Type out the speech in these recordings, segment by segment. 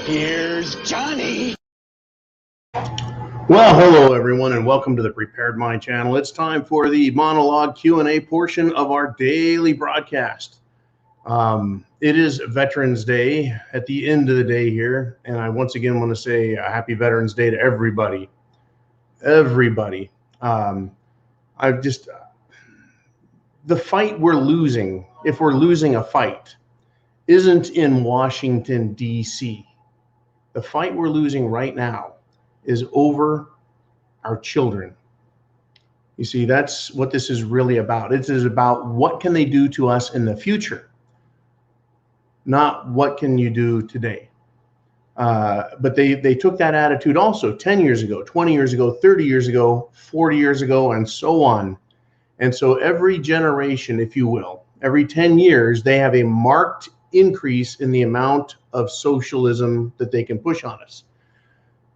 Here's Johnny. Well, hello everyone, and welcome to the Prepared Mind channel. It's time for the monologue Q&A portion of our daily broadcast. It is Veterans Day at the end of the day here, and I once again want to say a happy Veterans Day to everybody. The fight we're losing, if we're losing a fight, isn't in Washington, D.C. The fight we're losing right now is over our children. You see, that's what this is really about. It is about what can they do to us in the future, not what can you do today. But they took that attitude also 10 years ago, 20 years ago, 30 years ago, 40 years ago, and so on. And so every generation, if you will, every 10 years, they have a marked increase in the amount of socialism that they can push on us.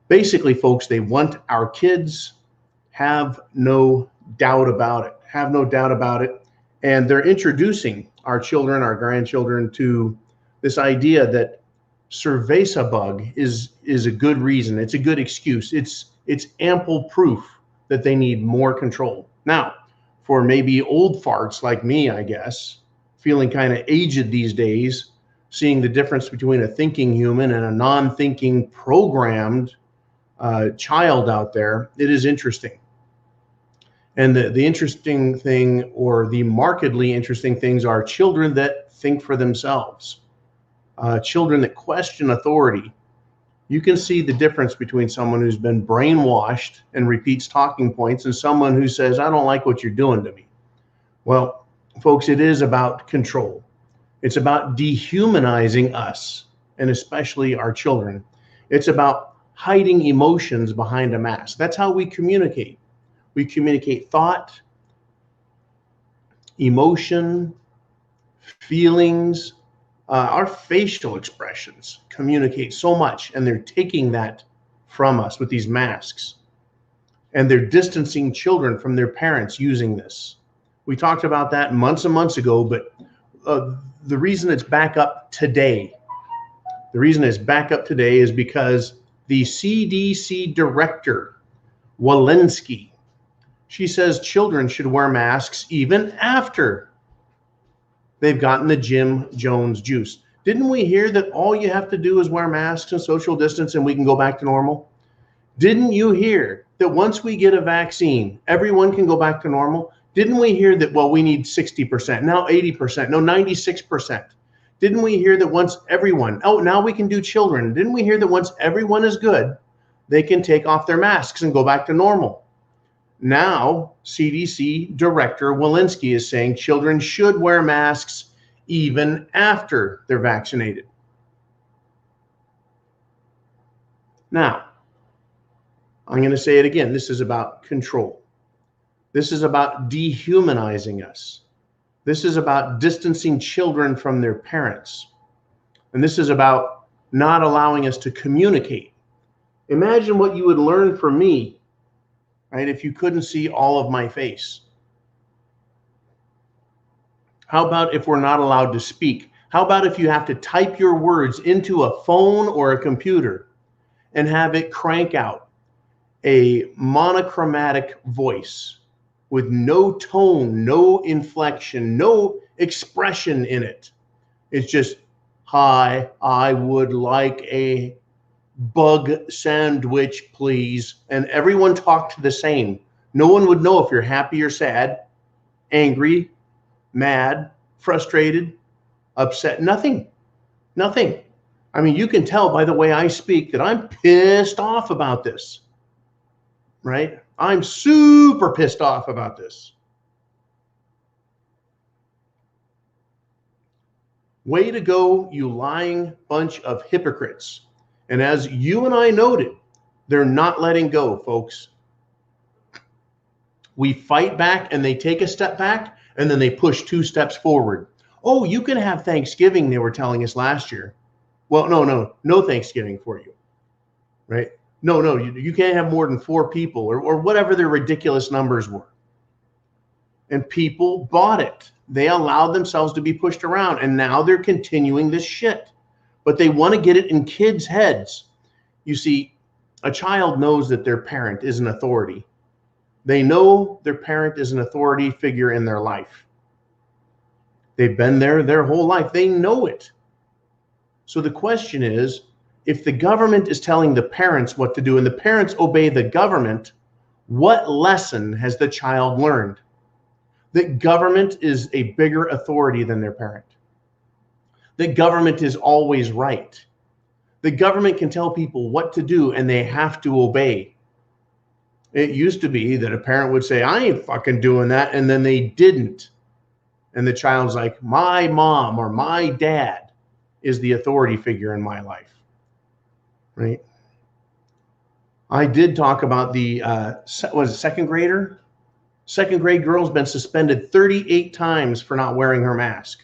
Basically, folks, they want our kids, have no doubt about it, And they're introducing our children, our grandchildren to this idea that cerveza bug is a good reason. It's a good excuse. It's ample proof that they need more control. Now, for maybe old farts like me, I guess, feeling kind of aged these days, seeing the difference between a thinking human and a non-thinking programmed child out there, it is interesting. And the interesting thing, or the markedly interesting things, are children that think for themselves, children that question authority. You can see the difference between someone who's been brainwashed and repeats talking points and someone who says, I don't like what you're doing to me. Well, folks, it is about control. It's about dehumanizing us, and especially our children. It's about hiding emotions behind a mask. That's how we communicate. We communicate thought, emotion, feelings. Our facial expressions communicate so much, and they're taking that from us with these masks. And they're distancing children from their parents using this. We talked about that months and months ago, but the reason it's back up today, is because the CDC director, Walensky, she says children should wear masks even after they've gotten the Jim Jones juice. Didn't we hear that all you have to do is wear masks and social distance and we can go back to normal? Didn't you hear that once we get a vaccine, everyone can go back to normal? Didn't we hear that, well, we need 60%, now 80%, no, 96%. Didn't we hear that once everyone, now we can do children. Didn't we hear that once everyone is good, they can take off their masks and go back to normal? Now, CDC Director Walensky is saying children should wear masks even after they're vaccinated. Now, I'm going to say it again. This is about control. This is about dehumanizing us. This is about distancing children from their parents. And this is about not allowing us to communicate. Imagine what you would learn from me, right, if you couldn't see all of my face. How about if we're not allowed to speak? How about if you have to type your words into a phone or a computer and have it crank out a monochromatic voice with no tone, no inflection, no expression in it? It's just, hi, I would like a bug sandwich, please. And everyone talked the same. No one would know if you're happy or sad, angry, mad, frustrated, upset. Nothing. I mean, you can tell by the way I speak that I'm pissed off about this, right? I'm super pissed off about this. Way to go, you lying bunch of hypocrites. And as you and I noted, they're not letting go, folks. We fight back and they take a step back And then they push 2 steps forward. Oh, you can have Thanksgiving, they were telling us last year. Well, no Thanksgiving for you, right? No, you can't have more than 4 people or whatever their ridiculous numbers were. And people bought it. They allowed themselves to be pushed around, and now they're continuing this shit. But they want to get it in kids' heads. You see, a child knows that their parent is an authority. They know their parent is an authority figure in their life. They've been there their whole life. They know it. So the question is, if the government is telling the parents what to do and the parents obey the government, what lesson has the child learned? That government is a bigger authority than their parent. That government is always right. The government can tell people what to do and they have to obey. It used to be that a parent would say, I ain't fucking doing that, and then they didn't. And the child's like, my mom or my dad is the authority figure in my life, right? I did talk about the, second grader? Second grade girl's been suspended 38 times for not wearing her mask.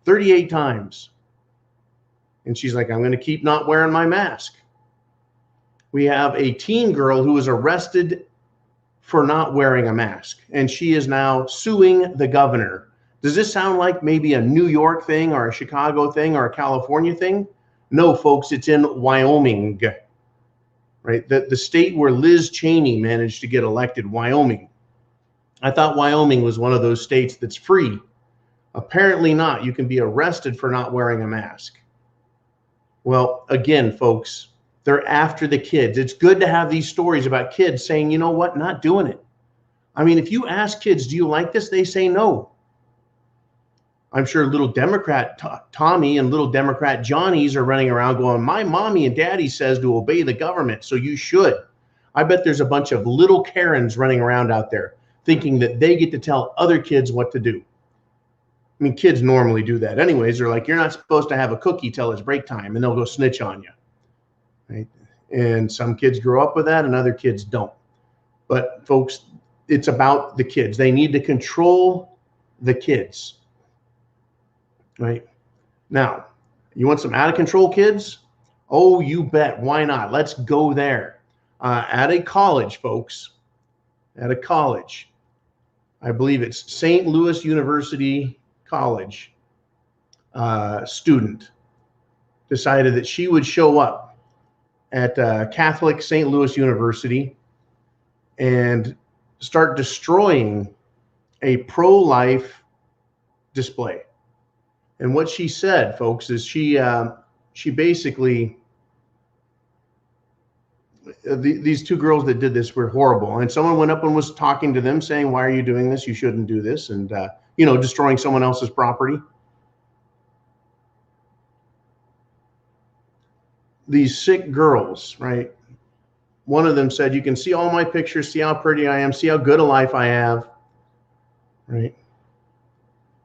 38 times. And she's like, I'm going to keep not wearing my mask. We have a teen girl who was arrested for not wearing a mask, and she is now suing the governor. Does this sound like maybe a New York thing or a Chicago thing or a California thing? No, folks, it's in Wyoming, right? The state where Liz Cheney managed to get elected, Wyoming. I thought Wyoming was one of those states that's free. Apparently not. You can be arrested for not wearing a mask. Well, again, folks, they're after the kids. It's good to have these stories about kids saying, you know what, not doing it. I mean, if you ask kids, do you like this? They say no. I'm sure little Democrat Tommy and little Democrat Johnnies are running around going, my mommy and daddy says to obey the government, so you should. I bet there's a bunch of little Karens running around out there thinking that they get to tell other kids what to do. I mean, kids normally do that anyways. They're like, you're not supposed to have a cookie till it's break time, and they'll go snitch on you, right? And some kids grow up with that and other kids don't. But folks, it's about the kids. They need to control the kids, right? Now, you want some out of control kids? Oh, you bet. Why not? Let's go there. At a college, folks, at a college, I believe it's St. Louis University College, student decided that she would show up at Catholic St. Louis University and start destroying a pro-life display. And what she said, folks, is she basically, these 2 girls that did this were horrible. And someone went up and was talking to them saying, why are you doing this? You shouldn't do this. And, destroying someone else's property. These sick girls, right? One of them said, you can see all my pictures, see how pretty I am, see how good a life I have, right?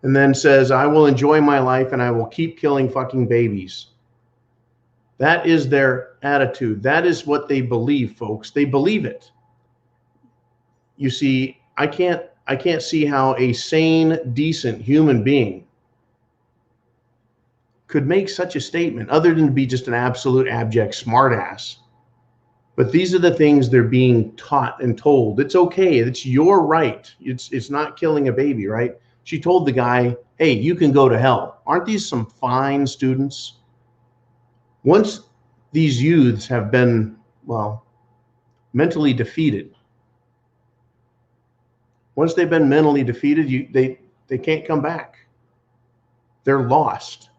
And then says, I will enjoy my life and I will keep killing fucking babies. That is their attitude. That is what they believe, folks. They believe it. You see, I can't see how a sane, decent human being could make such a statement other than to be just an absolute abject smartass. But these are the things they're being taught and told. It's okay. It's your right. It's not killing a baby, right? She told the guy, hey, you can go to hell. Aren't these some fine students? Once these youths have been, well, mentally defeated, once they've been mentally defeated, they can't come back. They're lost.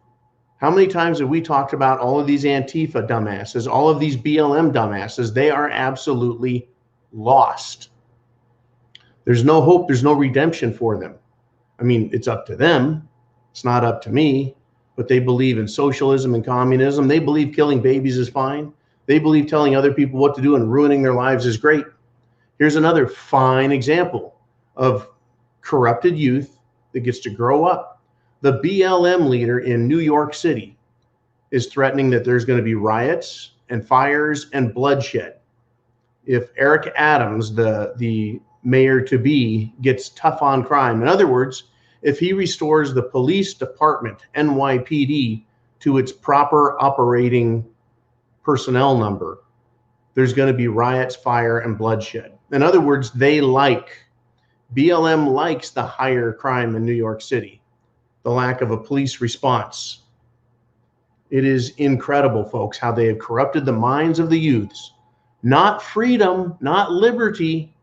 How many times have we talked about all of these Antifa dumbasses, all of these BLM dumbasses? They are absolutely lost. There's no hope. There's no redemption for them. I mean, it's up to them. It's not up to me. But they believe in socialism and communism. They believe killing babies is fine. They believe telling other people what to do and ruining their lives is great. Here's another fine example of corrupted youth that gets to grow up. The BLM leader in New York City is threatening that there's going to be riots and fires and bloodshed if Eric Adams, the mayor-to-be gets tough on crime. In other words, if he restores the police department, NYPD, to its proper operating personnel number, there's going to be riots, fire, and bloodshed. In other words, BLM likes the higher crime in New York City, the lack of a police response. It is incredible, folks, how they have corrupted the minds of the youths. Not freedom, not liberty,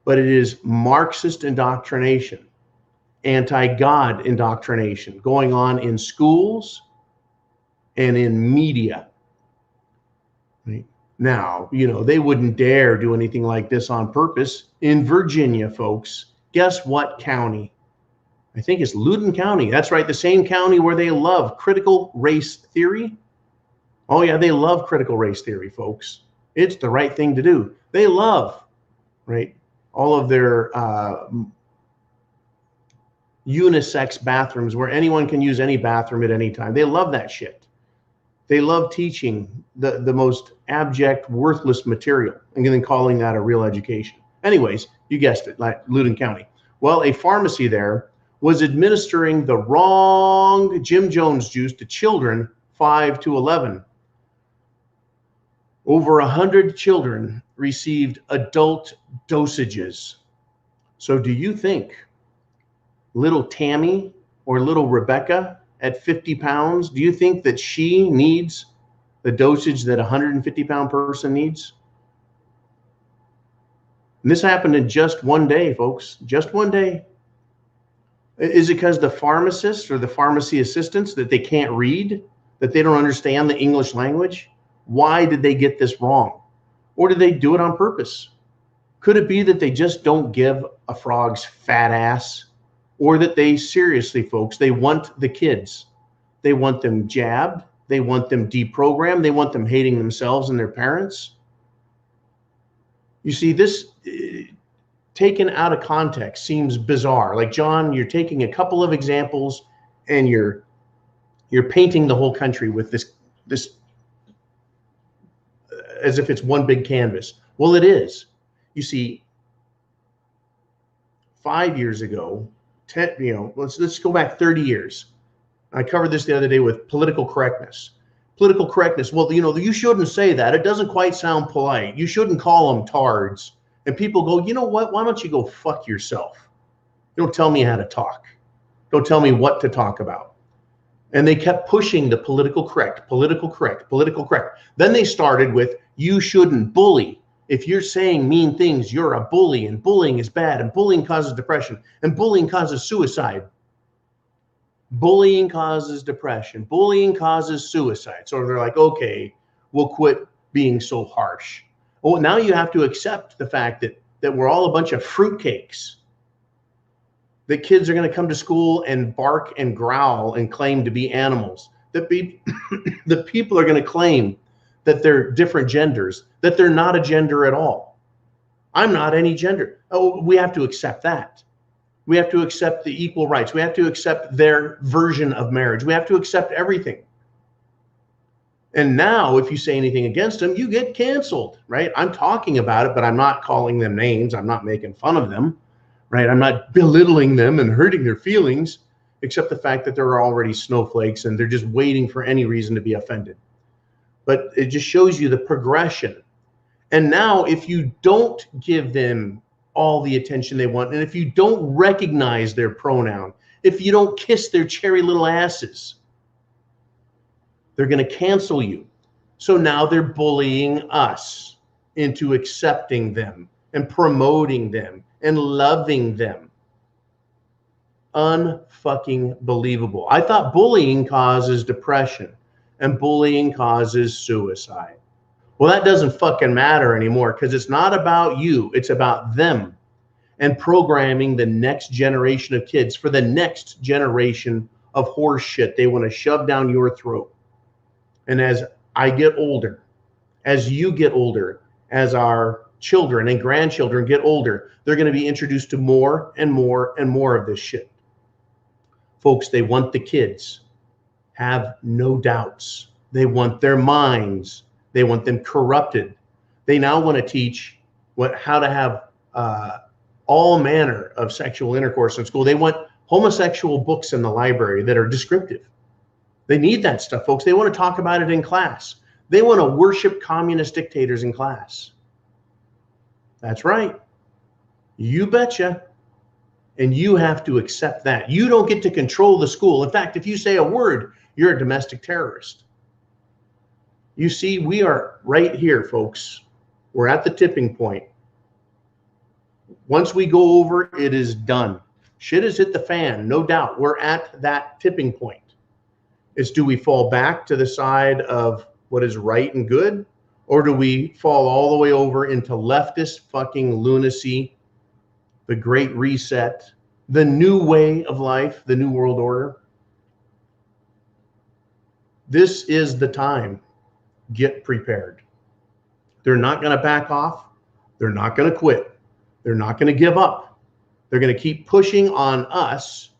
but it is Marxist indoctrination, anti-God indoctrination going on in schools and in media. Right? Now, they wouldn't dare do anything like this on purpose. In Virginia, folks, guess what county? I think it's Loudoun County. That's right, the same county where they love critical race theory. Oh yeah, they love critical race theory, folks. It's the right thing to do. They love, right, all of their unisex bathrooms where anyone can use any bathroom at any time. They love that shit. They love teaching the most abject, worthless material and then calling that a real education. Anyways, you guessed it, like Loudoun County. Well, a pharmacy there was administering the wrong Jim Jones juice to children 5 to 11. Over 100 children received adult dosages. So do you think little Tammy or little Rebecca at 50 pounds, do you think that she needs the dosage that a 150-pound person needs? And this happened in just one day, folks, just one day. Is it because the pharmacists or the pharmacy assistants that they can't read, that they don't understand the English language? Why did they get this wrong? Or did they do it on purpose? Could it be that they just don't give a frog's fat ass? Or that they seriously, folks, they want the kids. They want them jabbed. They want them deprogrammed. They want them hating themselves and their parents. You see, this taken out of context seems bizarre. Like, John, you're taking a couple of examples and you're painting the whole country with this as if it's one big canvas. Well, it is. You see, 5 years ago, let's go back 30 years. I covered this the other day with political correctness. Political correctness. Well, you shouldn't say that. It doesn't quite sound polite. You shouldn't call them tards. And people go, you know what? Why don't you go fuck yourself? Don't tell me how to talk. Don't tell me what to talk about. And they kept pushing the political correct, political correct, political correct. Then they started with, you shouldn't bully. If you're saying mean things, you're a bully, and bullying is bad, and bullying causes depression, and bullying causes suicide. Bullying causes depression. Bullying causes suicide. So they're like, okay, we'll quit being so harsh. Well, now you have to accept the fact that we're all a bunch of fruitcakes. That kids are going to come to school and bark and growl and claim to be animals. That the people are going to claim that they're different genders, that they're not a gender at all. I'm not any gender. Oh, we have to accept that. We have to accept the equal rights. We have to accept their version of marriage. We have to accept everything. And now if you say anything against them, you get canceled, right? I'm talking about it, but I'm not calling them names. I'm not making fun of them, right? I'm not belittling them and hurting their feelings, except the fact that they're already snowflakes and they're just waiting for any reason to be offended. But it just shows you the progression. And now if you don't give them all the attention they want, and if you don't recognize their pronoun, if you don't kiss their cherry little asses, they're going to cancel you. So now they're bullying us into accepting them and promoting them and loving them. Unfucking believable. I thought bullying causes depression and bullying causes suicide. Well, that doesn't fucking matter anymore, because it's not about you. It's about them and programming the next generation of kids for the next generation of horse shit they want to shove down your throat. And as I get older, as you get older, as our children and grandchildren get older, they're going to be introduced to more and more and more of this shit. Folks, they want the kids. Have no doubts. They want their minds. They want them corrupted. They now want to teach how to have all manner of sexual intercourse in school. They want homosexual books in the library that are descriptive. They need that stuff, folks. They want to talk about it in class. They want to worship communist dictators in class. That's right. You betcha. And you have to accept that. You don't get to control the school. In fact, if you say a word, you're a domestic terrorist. You see, we are right here, folks. We're at the tipping point. Once we go over, it is done. Shit has hit the fan, no doubt. We're at that tipping point. It's, do we fall back to the side of what is right and good? Or do we fall all the way over into leftist fucking lunacy, the Great Reset, the new way of life, the new world order? This is the time. Get prepared. They're not going to back off. They're not going to quit. They're not going to give up. They're going to keep pushing on us,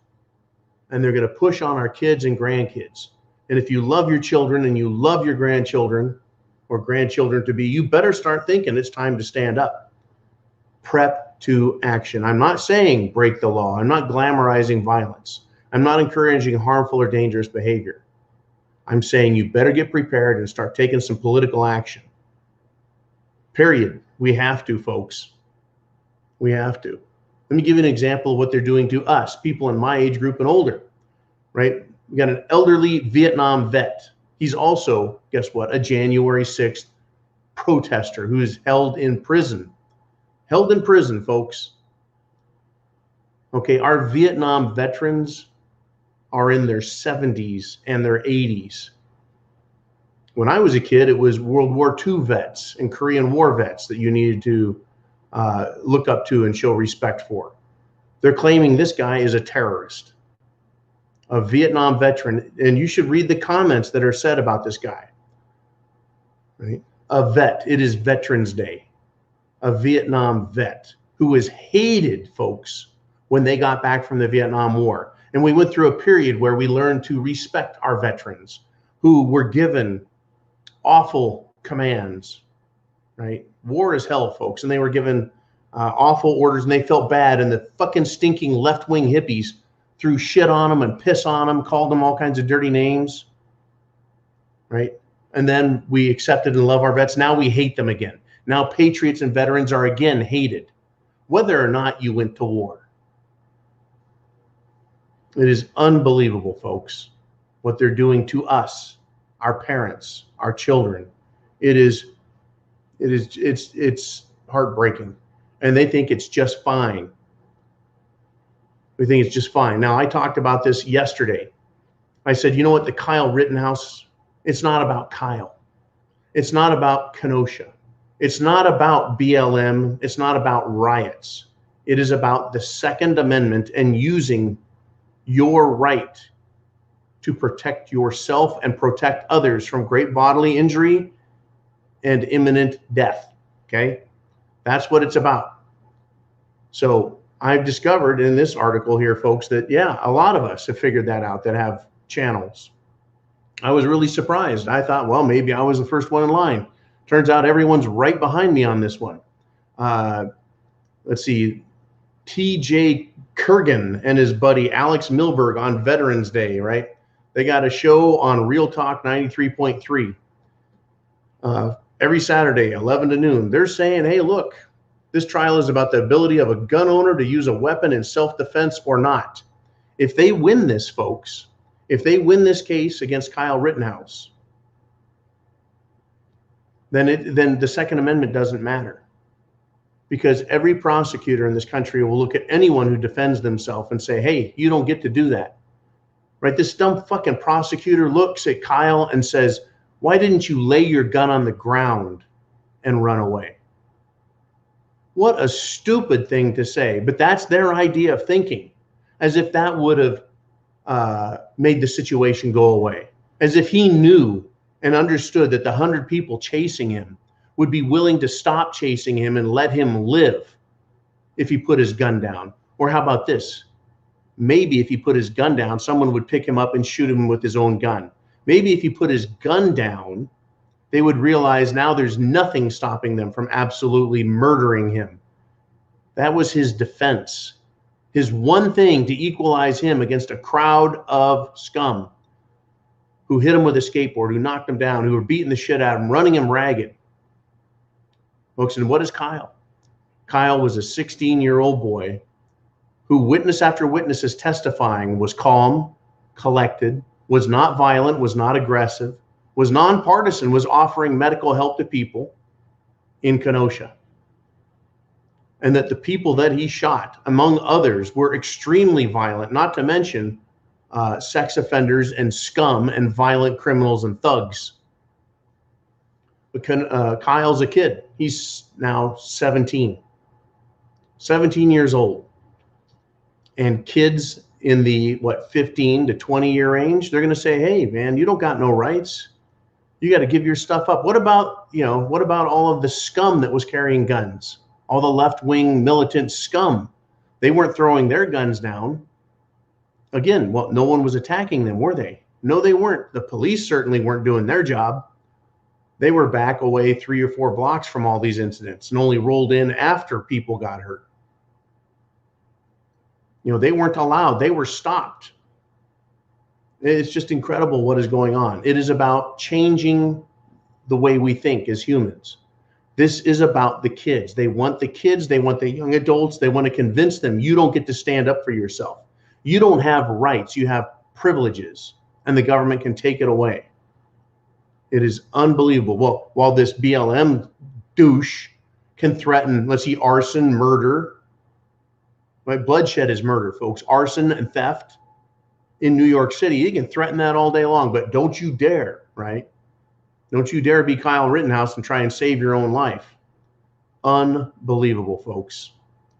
and they're going to push on our kids and grandkids. And if you love your children and you love your grandchildren or grandchildren to be, you better start thinking it's time to stand up. Prep to action. I'm not saying break the law. I'm not glamorizing violence. I'm not encouraging harmful or dangerous behavior. I'm saying you better get prepared and start taking some political action. Period. We have to, folks. We have to. Let me give you an example of what they're doing to us, people in my age group and older, right? We got an elderly Vietnam vet. He's also, guess what, a January 6th protester who is held in prison. Held in prison, folks. Okay, our Vietnam veterans are in their 70s and their 80s. When I was a kid, it was World War II vets and Korean War vets that you needed to look up to and show respect for. They're claiming this guy is a terrorist, a Vietnam veteran, and you should read the comments that are said about this guy. Right? A vet. It is Veterans Day. A Vietnam vet who was hated, folks, when they got back from the Vietnam War. And we went through a period where we learned to respect our veterans who were given awful commands, right? War is hell, folks. And they were given awful orders, and they felt bad. And the fucking stinking left-wing hippies threw shit on them and piss on them, called them all kinds of dirty names, right? And then we accepted and love our vets. Now we hate them again. Now patriots and veterans are again hated, whether or not you went to war. It is unbelievable, folks, what they're doing to us, our parents, our children. It's heartbreaking. And they think it's just fine. We think it's just fine. Now, I talked about this yesterday. I said, you know what, the Kyle Rittenhouse, it's not about Kyle. It's not about Kenosha. It's not about BLM. It's not about riots. It is about the Second Amendment and using your right to protect yourself and protect others from great bodily injury and imminent death. Okay? That's what it's about. So I've discovered in this article here, folks, that, yeah, a lot of us have figured that out that have channels. I was really surprised. I thought, well, maybe I was the first one in line. Turns out everyone's right behind me on this one. Let's see. TJ Kurgan and his buddy Alex Milberg on Veterans Day, right? They got a show on Real Talk 93.3 every Saturday, 11 to noon. They're saying, hey, look, this trial is about the ability of a gun owner to use a weapon in self-defense or not. If they win this, folks, if they win this case against Kyle Rittenhouse, then the Second Amendment doesn't matter. Because every prosecutor in this country will look at anyone who defends themselves and say, hey, you don't get to do that. Right? This dumb fucking prosecutor looks at Kyle and says, why didn't you lay your gun on the ground and run away? What a stupid thing to say. But that's their idea of thinking, as if that would have made the situation go away. As if he knew and understood that the 100 people chasing him would be willing to stop chasing him and let him live if he put his gun down. Or how about this? Maybe if he put his gun down, someone would pick him up and shoot him with his own gun. Maybe if he put his gun down, they would realize now there's nothing stopping them from absolutely murdering him That was his defense. His one thing to equalize him against a crowd of scum who hit him with a skateboard, who knocked him down, who were beating the shit out of him, running him ragged. Folks, and what is Kyle? Kyle was a 16-year-old boy who witness after witness is testifying was calm, collected, was not violent, was not aggressive, was nonpartisan, was offering medical help to people in Kenosha. And that the people that he shot, among others, were extremely violent, not to mention sex offenders and scum and violent criminals and thugs. But Kyle's a kid. He's now 17 years old. And kids in the, 15 to 20 year range, they're going to say, hey, man, you don't got no rights. You got to give your stuff up. What about all of the scum that was carrying guns? All the left-wing militant scum. They weren't throwing their guns down. Again, well, no one was attacking them, were they? No, they weren't. The police certainly weren't doing their job. They were back away 3 or 4 blocks from all these incidents and only rolled in after people got hurt. They weren't allowed. They were stopped. It's just incredible what is going on. It is about changing the way we think as humans. This is about the kids. They want the kids. They want the young adults. They want to convince them you don't get to stand up for yourself. You don't have rights. You have privileges, and the government can take it away. It is unbelievable. Well, while this BLM douche can threaten, let's see, arson, murder. Right? Bloodshed is murder, folks. Arson and theft in New York City. He can threaten that all day long, but don't you dare, right? Don't you dare be Kyle Rittenhouse and try and save your own life. Unbelievable, folks.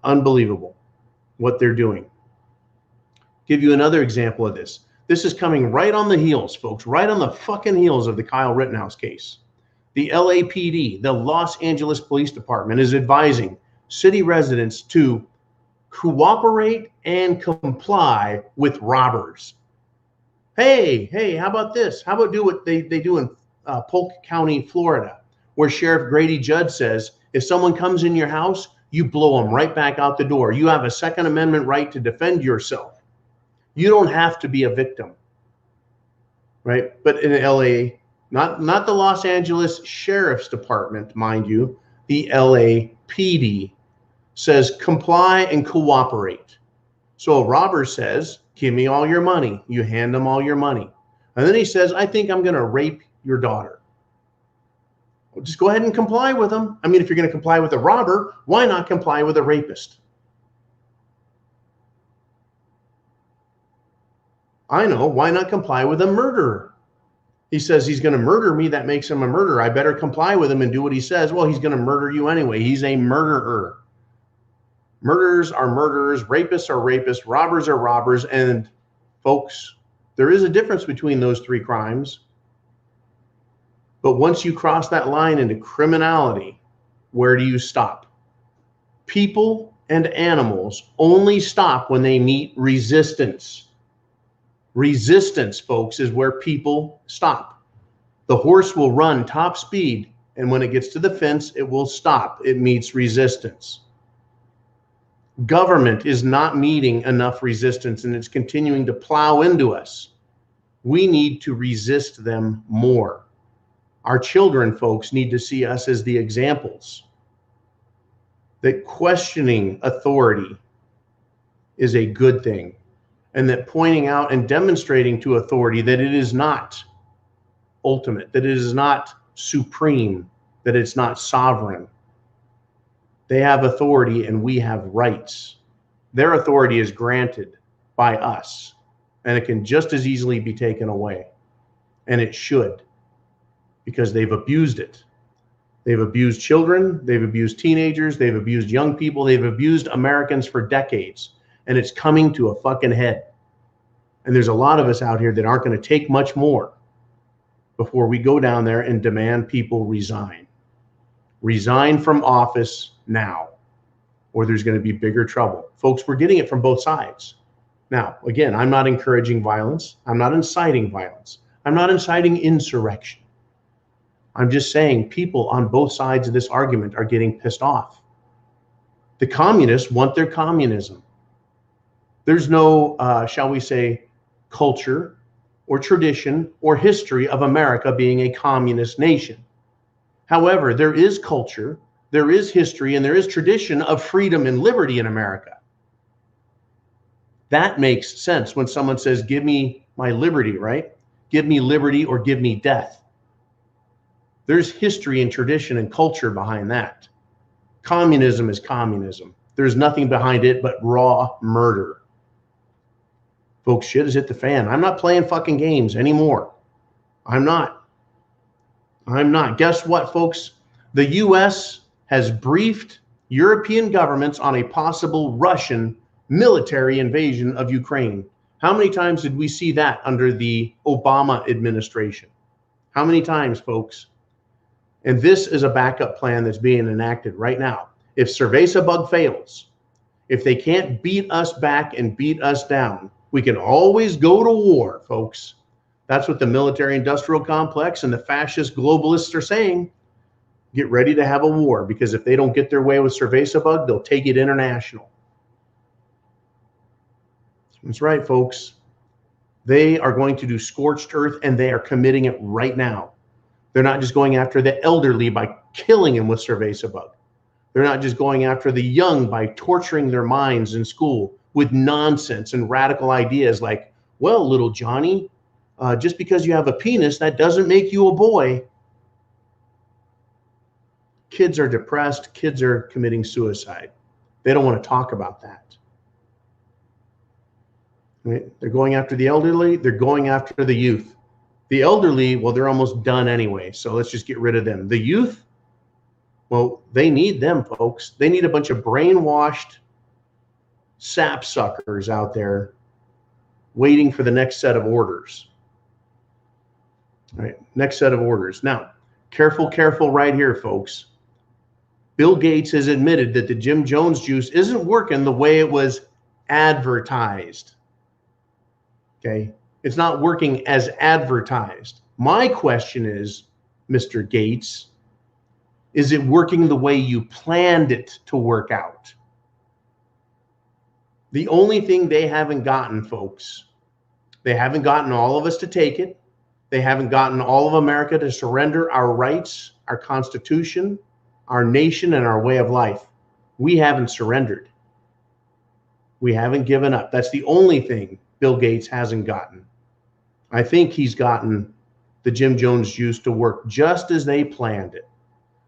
Unbelievable what they're doing. Give you another example of this. This is coming right on the heels, folks, right on the fucking heels of the Kyle Rittenhouse case. The LAPD, the Los Angeles Police Department, is advising city residents to cooperate and comply with robbers. Hey, how about this? How about do what they do in Polk County, Florida, where Sheriff Grady Judd says, if someone comes in your house, you blow them right back out the door. You have a Second Amendment right to defend yourself. You don't have to be a victim, right? But in LA, not the Los Angeles Sheriff's Department, mind you, the LAPD says comply and cooperate. So a robber says, give me all your money. You hand them all your money. And then he says, I think I'm going to rape your daughter. Well, just go ahead and comply with them. I mean, if you're going to comply with a robber, why not comply with a rapist? I know, why not comply with a murderer? He says he's going to murder me. That makes him a murderer. I better comply with him and do what he says. Well, he's going to murder you anyway. He's a murderer. Murderers are murderers. Rapists are rapists. Robbers are robbers. And folks, there is a difference between those 3 crimes. But once you cross that line into criminality, where do you stop? People and animals only stop when they meet resistance. Resistance, folks, is where people stop. The horse will run top speed, and when it gets to the fence, it will stop. It meets resistance. Government is not meeting enough resistance, and it's continuing to plow into us. We need to resist them more. Our children, folks, need to see us as the examples that questioning authority is a good thing, and that pointing out and demonstrating to authority that it is not ultimate, that it is not supreme, that it's not sovereign. They have authority and we have rights. Their authority is granted by us, and it can just as easily be taken away. And it should, because they've abused it. They've abused children, they've abused teenagers, they've abused young people, they've abused Americans for decades, and it's coming to a fucking head. And there's a lot of us out here that aren't going to take much more before we go down there and demand people resign. Resign from office now, or there's going to be bigger trouble. Folks, we're getting it from both sides. Now, again, I'm not encouraging violence. I'm not inciting violence. I'm not inciting insurrection. I'm just saying people on both sides of this argument are getting pissed off. The communists want their communism. There's no, shall we say, culture or tradition or history of America being a communist nation. However, there is culture, there is history, and there is tradition of freedom and liberty in America. That makes sense when someone says, give me my liberty, right? Give me liberty or give me death. There's history and tradition and culture behind that. Communism is communism. There's nothing behind it but raw murder. Folks, shit has hit the fan. I'm not playing fucking games anymore. I'm not. Guess what, folks? The US has briefed European governments on a possible Russian military invasion of Ukraine. How many times did we see that under the Obama administration? How many times, folks? And this is a backup plan that's being enacted right now. If Cerveza Bug fails, if they can't beat us back and beat us down, we can always go to war, folks. That's what the military-industrial complex and the fascist globalists are saying. Get ready to have a war, because if they don't get their way with Cerveza Bug, they'll take it international. That's right, folks. They are going to do scorched earth, and they are committing it right now. They're not just going after the elderly by killing them with Cerveza Bug. They're not just going after the young by torturing their minds in school with nonsense and radical ideas like, well, little Johnny, just because you have a penis, that doesn't make you a boy. Kids are depressed. Kids are committing suicide. They don't want to talk about that. Right? They're going after the elderly. They're going after the youth. The elderly, well, they're almost done anyway, so let's just get rid of them. The youth, well, they need them, folks. They need a bunch of brainwashed sapsuckers out there waiting for the next set of orders. All right, next set of orders. Now, careful right here, folks. Bill Gates has admitted that the Jim Jones juice isn't working the way it was advertised. Okay, it's not working as advertised. My question is, Mr. Gates, is it working the way you planned it to work out? The only thing they haven't gotten, folks, they haven't gotten all of us to take it. They haven't gotten all of America to surrender our rights, our Constitution, our nation, and our way of life. We haven't surrendered. We haven't given up. That's the only thing Bill Gates hasn't gotten. I think he's gotten the Jim Jones juice to work just as they planned it.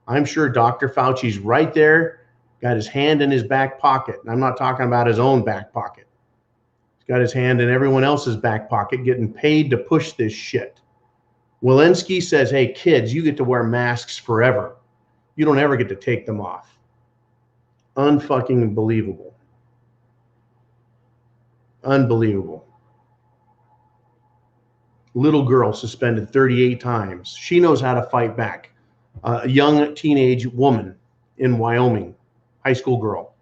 I'm sure Dr. Fauci's right there, got his hand in his back pocket. And I'm not talking about his own back pocket. He's got his hand in everyone else's back pocket, getting paid to push this shit. Walensky says, hey, kids, you get to wear masks forever. You don't ever get to take them off. Unfucking believable. Unbelievable. Little girl suspended 38 times. She knows how to fight back. A young teenage woman in Wyoming, high school girl,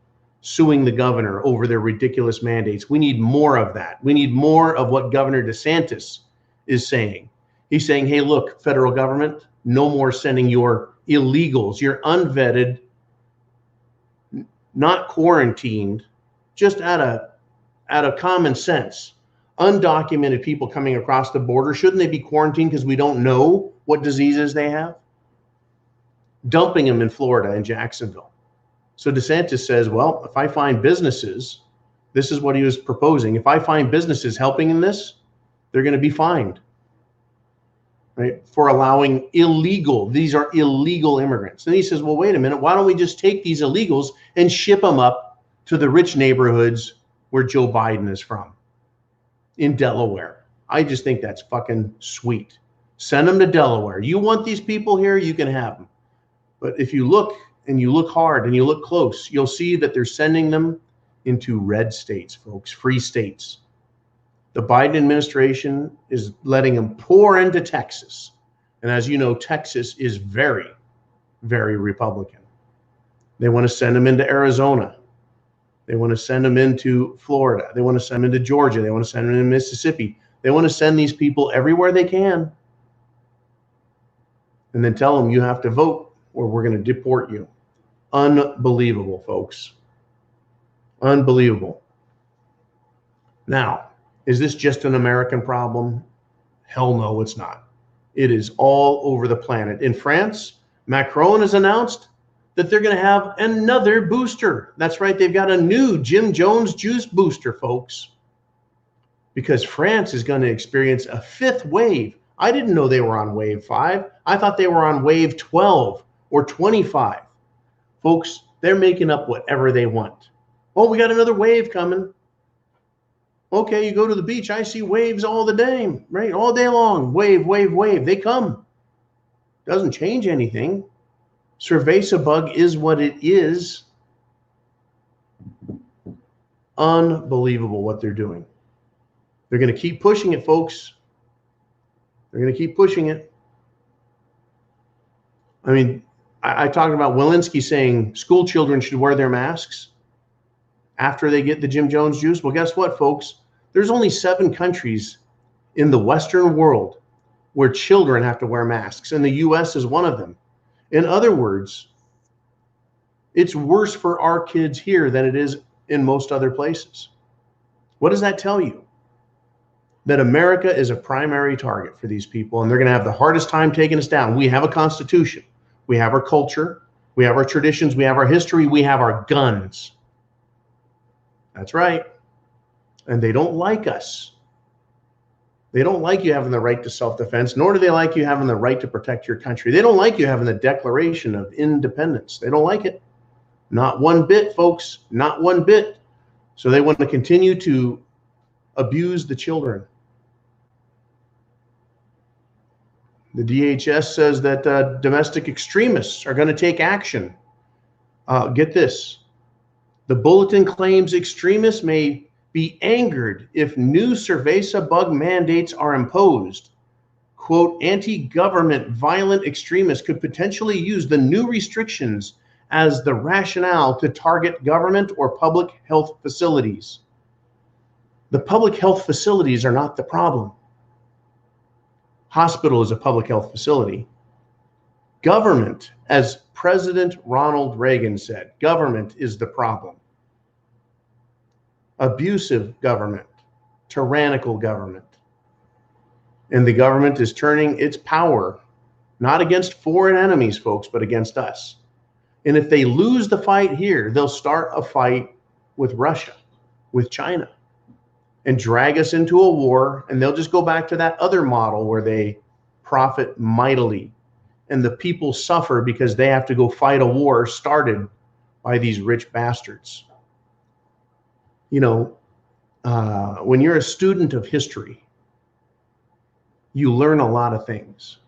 suing the governor over their ridiculous mandates. We need more of that. We need more of what Governor DeSantis is saying. He's saying, hey, look, federal government, no more sending your illegals, your unvetted, not quarantined, just out of common sense, undocumented people coming across the border. Shouldn't they be quarantined because we don't know what diseases they have? Dumping them in Florida and Jacksonville. So DeSantis says, well, if I find businesses, this is what he was proposing. If I find businesses helping in this, they're going to be fined, right? For allowing illegal, these are illegal immigrants. And he says, well, wait a minute, why don't we just take these illegals and ship them up to the rich neighborhoods where Joe Biden is from in Delaware? I just think that's fucking sweet. Send them to Delaware. You want these people here, you can have them. But if you look and you look hard and you look close, you'll see that they're sending them into red states, folks, free states. The Biden administration is letting them pour into Texas. And as you know, Texas is very, very Republican. They want to send them into Arizona. They want to send them into Florida. They want to send them into Georgia. They want to send them into Mississippi. They want to send these people everywhere they can. And then tell them you have to vote or we're going to deport you. Unbelievable, folks. Unbelievable. Now, is this just an American problem? Hell no, it's not. It is all over the planet. In France, Macron has announced that they're going to have another booster. That's right, they've got a new Jim Jones juice booster, folks, because France is going to experience a 5th wave. I didn't know they were on wave 5. I thought they were on wave 12 or 25. Folks, they're making up whatever they want. Oh, we got another wave coming. Okay, you go to the beach, I see waves all the day, right? All day long. Wave, wave, wave. They come. Doesn't change anything. Cerveza bug is what it is. Unbelievable what they're doing. They're going to keep pushing it, folks. They're going to keep pushing it. I mean, I talked about Walensky saying school children should wear their masks after they get the Jim Jones juice. Well, guess what, folks? There's only 7 countries in the Western world where children have to wear masks, and the U.S. is one of them. In other words, it's worse for our kids here than it is in most other places. What does that tell you? That America is a primary target for these people, and they're going to have the hardest time taking us down. We have a constitution. We have our culture. We have our traditions. We have our history. We have our guns. That's right. And they don't like us. They don't like you having the right to self-defense, nor do they like you having the right to protect your country. They don't like you having the Declaration of Independence. They don't like it. Not one bit, folks. Not one bit. So they want to continue to abuse the children. The DHS says that domestic extremists are going to take action. Get this. The bulletin claims extremists may be angered if new cerveza bug mandates are imposed. Quote, anti-government violent extremists could potentially use the new restrictions as the rationale to target government or public health facilities. The public health facilities are not the problem. Hospital is a public health facility. Government, as President Ronald Reagan said, government is the problem. Abusive government, tyrannical government. And the government is turning its power not against foreign enemies, folks, but against us. And if they lose the fight here, they'll start a fight with Russia, with China, and drag us into a war, and they'll just go back to that other model where they profit mightily and the people suffer because they have to go fight a war started by these rich bastards. You know, when you're a student of history, you learn a lot of things.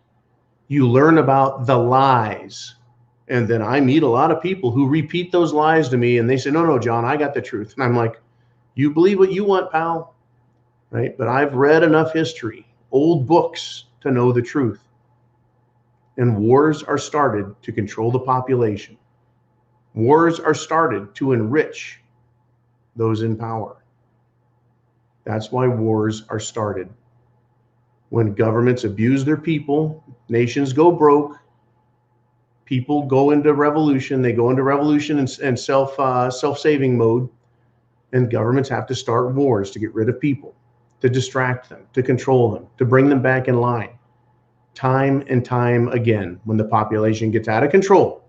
You learn about the lies. And then I meet a lot of people who repeat those lies to me, and they say, no, John, I got the truth. And I'm like, you believe what you want, pal, right? But I've read enough history, old books, to know the truth. And wars are started to control the population. Wars are started to enrich those in power. That's why wars are started. When governments abuse their people, nations go broke, people go into revolution. They go into revolution and self-saving mode, and governments have to start wars to get rid of people, to distract them, to control them, to bring them back in line. Time and time again, when the population gets out of control,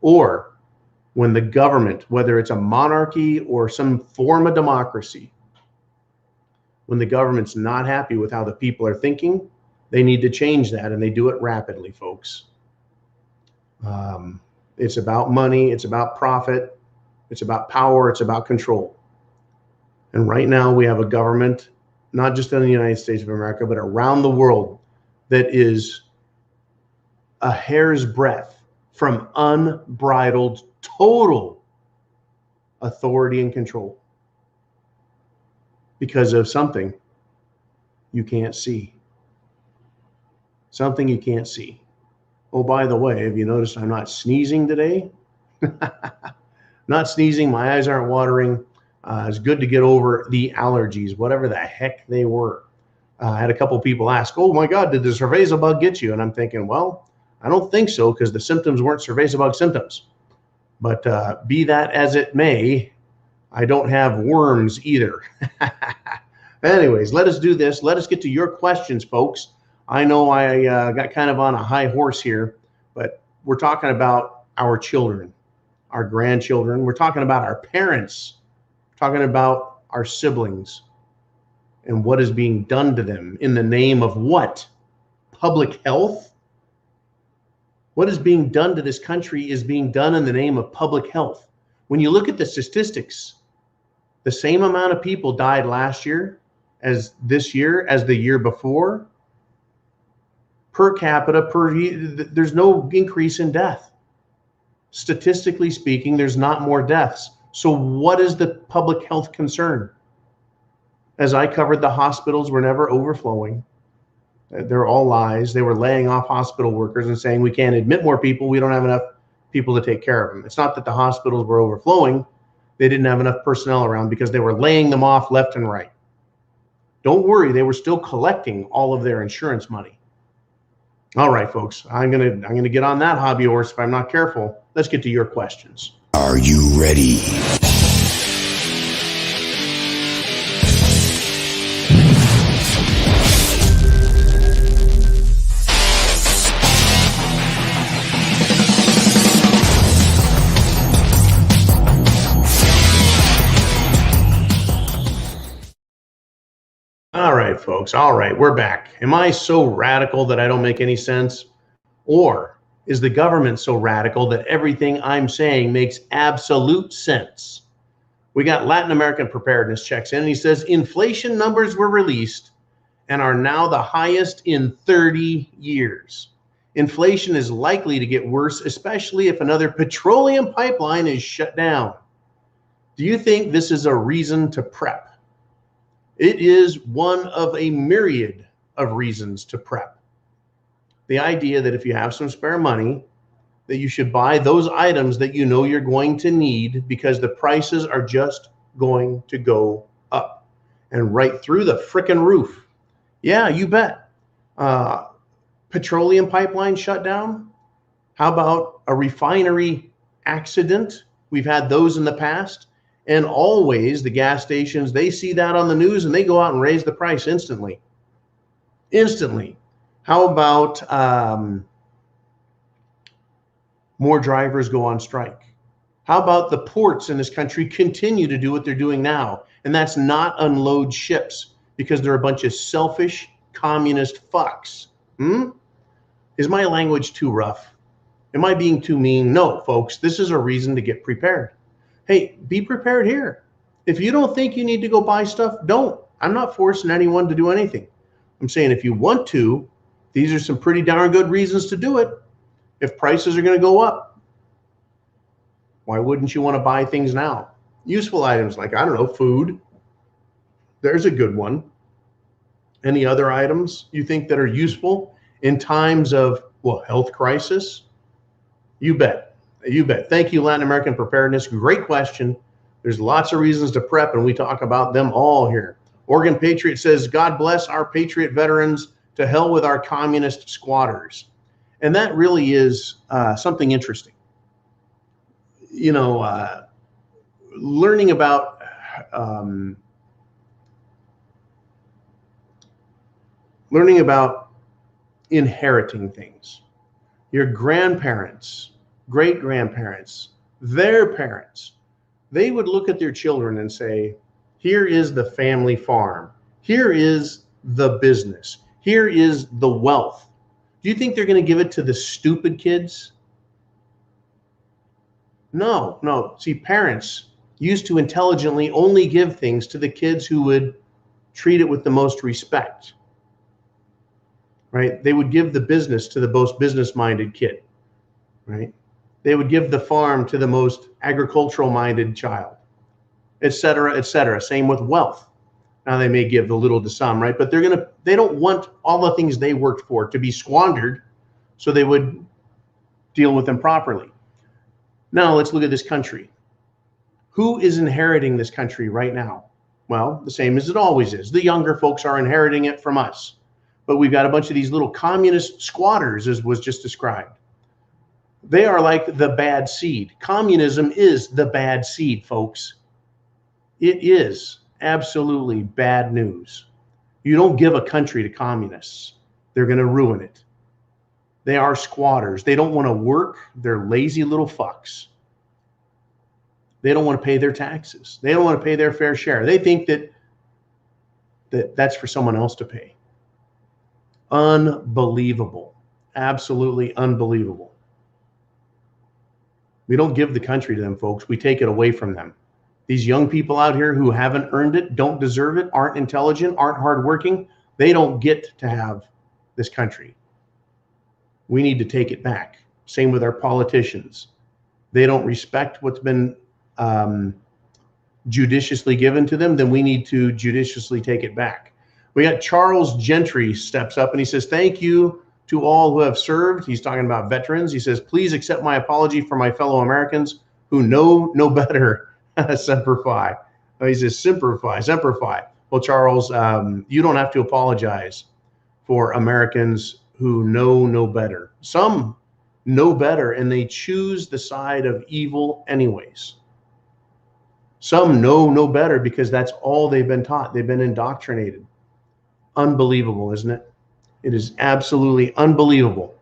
or when the government, whether it's a monarchy or some form of democracy, when the government's not happy with how the people are thinking, they need to change that, and they do it rapidly, folks. It's about money, it's about profit, it's about power, it's about control. And right now we have a government, not just in the United States of America, but around the world, that is a hair's breadth from unbridled, total authority and control because of something you can't see. Something you can't see. Oh, by the way, have you noticed I'm not sneezing today? Not sneezing, my eyes aren't watering. It's good to get over the allergies, whatever the heck they were. I had a couple people ask, oh my God, did the cerveza bug get you? And I'm thinking, well, I don't think so, because the symptoms weren't cerveza bug symptoms. But be that as it may, I don't have worms either. Anyways, let us do this. Let us get to your questions, folks. I know I got kind of on a high horse here, but we're talking about our children, our grandchildren. We're talking about our parents, talking about our siblings, and what is being done to them in the name of what? Public health? What is being done to this country is being done in the name of public health. When you look at the statistics, the same amount of people died last year as this year, as the year before. Per capita, there's no increase in death. Statistically speaking, there's not more deaths. So what is the public health concern? As I covered, the hospitals were never overflowing. They're all lies. They were laying off hospital workers and saying, we can't admit more people. We don't have enough people to take care of them. It's not that the hospitals were overflowing. They didn't have enough personnel around because they were laying them off left and right. Don't worry, they were still collecting all of their insurance money. All right, folks, I'm gonna get on that hobby horse if I'm not careful. Let's get to your questions. Are you ready? All right, folks. All right, we're back. Am I so radical that I don't make any sense? Or is the government so radical that everything I'm saying makes absolute sense? We got Latin American Preparedness checks in, and he says inflation numbers were released and are now the highest in 30 years. Inflation is likely to get worse, especially if another petroleum pipeline is shut down. Do you think this is a reason to prep? It is one of a myriad of reasons to prep. The idea that if you have some spare money, that you should buy those items that you know you're going to need because the prices are just going to go up and right through the frickin' roof. Yeah, you bet. Petroleum pipeline shut down. How about a refinery accident? We've had those in the past. And always the gas stations, they see that on the news and they go out and raise the price instantly. Instantly. How about more drivers go on strike? How about the ports in this country continue to do what they're doing now? And that's not unload ships because they're a bunch of selfish communist fucks. Is my language too rough? Am I being too mean? No, folks, this is a reason to get prepared. Hey, be prepared here. If you don't think you need to go buy stuff, don't. I'm not forcing anyone to do anything. I'm saying if you want to, these are some pretty darn good reasons to do it. If prices are going to go up, why wouldn't you want to buy things now? Useful items like, I don't know, food. There's a good one. Any other items you think that are useful in times of, well, health crisis? You bet. You bet. Thank you, Latin American Preparedness. Great question. There's lots of reasons to prep, and we talk about them all here. Oregon Patriot says, God bless our Patriot veterans. To hell with our communist squatters. And that really is something interesting. You know, learning about inheriting things. Your grandparents, great-grandparents, their parents, they would look at their children and say, here is the family farm. Here is the business. Here is the wealth. Do you think they're going to give it to the stupid kids? No, no. See, parents used to intelligently only give things to the kids who would treat it with the most respect, right? They would give the business to the most business-minded kid, right? They would give the farm to the most agricultural-minded child, et cetera, et cetera. Same with wealth. Now they may give the little to some, right? But they don't want all the things they worked for to be squandered, so they would deal with them properly. Now let's look at this country. Who is inheriting this country right now? Well, the same as it always is. The younger folks are inheriting it from us. But we've got a bunch of these little communist squatters, as was just described. They are like the bad seed. Communism is the bad seed, folks. It is absolutely bad news. You don't give a country to communists. They're going to ruin it. They are squatters. They don't want to work. They're lazy little fucks. They don't want to pay their taxes. They don't want to pay their fair share. They think that's for someone else to pay. Unbelievable. Absolutely unbelievable. We don't give the country to them, folks. We take it away from them. These young people out here who haven't earned it, don't deserve it, aren't intelligent, aren't hardworking, they don't get to have this country. We need to take it back. Same with our politicians. They don't respect what's been judiciously given to them, then we need to judiciously take it back. We got Charles Gentry steps up and he says, thank you to all who have served. He's talking about veterans. He says, please accept my apology for my fellow Americans who know no better. Semper Fi. He says, Semper Fi, Semper Fi. Well, Charles, you don't have to apologize for Americans who know no better. Some know better and they choose the side of evil anyways. Some know no better because that's all they've been taught. They've been indoctrinated. Unbelievable, isn't it? It is absolutely unbelievable.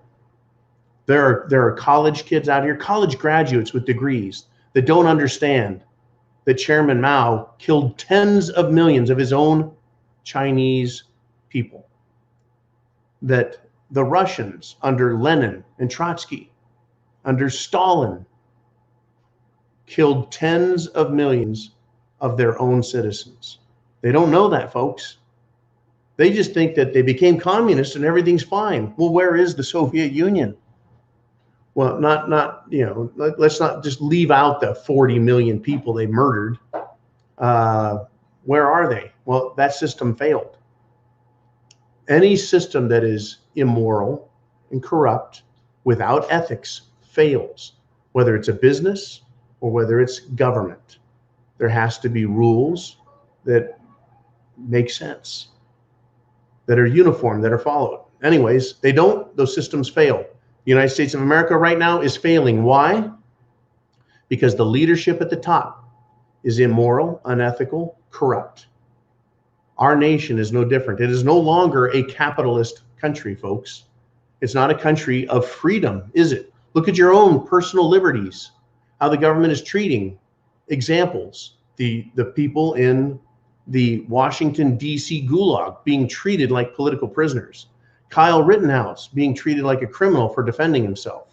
There are college kids out here, college graduates with degrees that don't understand that Chairman Mao killed tens of millions of his own Chinese people. That the Russians under Lenin and Trotsky, under Stalin, killed tens of millions of their own citizens. They don't know that, folks. They just think that they became communists and everything's fine. Well, where is the Soviet Union? Well, let's not just leave out the 40 million people they murdered. Where are they? Well, that system failed. Any system that is immoral and corrupt without ethics fails, whether it's a business or whether it's government. There has to be rules that make sense, that are uniform, that are followed. Anyways, they don't, those systems fail. The United States of America right now is failing. Why? Because the leadership at the top is immoral, unethical, corrupt. Our nation is no different. It is no longer a capitalist country, folks. It's not a country of freedom, is it? Look at your own personal liberties, how the government is treating examples. The people in the Washington, D.C. gulag being treated like political prisoners. Kyle Rittenhouse being treated like a criminal for defending himself.